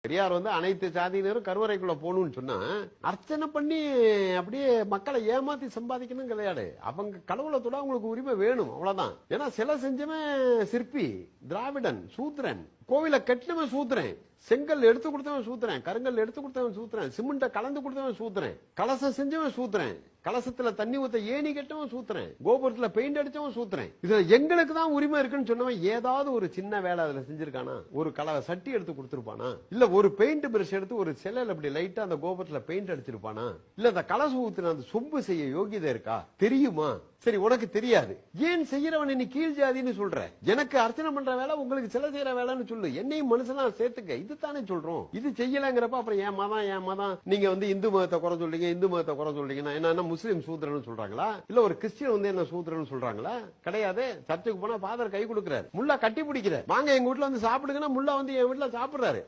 பெரியார் அனைத்து சாதியினரும் கருவறைக்குள்ள போகணும்னு சொன்னா அர்ச்சனை பண்ணி அப்படியே மக்களை ஏமாத்தி சம்பாதிக்கணும் கிடையாது. அவங்க கடவுளை தொட அவங்களுக்கு உரிமை வேணும், அவ்வளவுதான். ஏன்னா சிலை செஞ்சவன் சிற்பி, திராவிடன், சூத்திரன். கோவில கட்டினவன் சூத்திரன், செங்கல் எடுத்து கொடுத்தவன் சூத்திரன், கருங்கல் எடுத்து கொடுத்தவன் சூத்திரன், சிமெண்ட கலந்து கொடுத்தவன் சூத்திரன், கலசம் செஞ்சவன் சூத்திரன், கலசத்துல தண்ணி ஊத்த ஏணி கட்டவன் சூத்திரன், கோபுரத்துல பெயிண்ட் அடிச்சவன் சூத்திரன். இதுல எங்களுக்கு தான் உரிமை இருக்குன்னு சொன்னவன் ஏதாவது ஒரு சின்ன வேலை அதுல செஞ்சிருக்கானா? ஒரு சட்டி எடுத்து கொடுத்திருப்பானா? இல்ல ஒரு பெயிண்ட் பிரஷ் எடுத்து ஒரு சிலையில அப்படி லைட்டா அந்த கோபுரத்துல பெயிண்ட் அடிச்சிருப்பானா? இல்ல அந்த கலசம் ஊத்துன அந்த சொம்பு செய்ய யோகியதை இருக்கா? தெரியுமா? சரி, உனக்கு தெரியாது, ஏன் செய்யறவன் நீ கீழ் ஜாதின்னு சொல்ற? எனக்கு அர்ச்சனை பண்ற வேலை, உங்களுக்கு சிலை செய்யற வேலைன்னு சொல்லு, என்னையும் மனுஷனா சேர்த்துக்க. இதுதானே சொல்றோம். இது செய்யலங்கிறப்ப அப்புறம் ஏன் மதம் நீங்க இந்து மதத்தை குறை சொல்றீங்க, இந்து மதத்தை குறை சொல்றீங்கன்னா என்ன முஸ்லீம் சூத்திரன்னு சொல்றாங்களா? இல்ல ஒரு கிறிஸ்டியன் என்ன சூத்திரன்னு சொல்றாங்களா? கிடையாது. சர்ச்சுக்கு போனா ஃபாதர் கை கொடுக்கிறார், முல்லா கட்டி பிடிக்கிறார், வாங்க எங்க வீட்டுல சாப்பிடுங்கன்னா முல்லா என் வீட்டுல சாப்பிடுறாரு.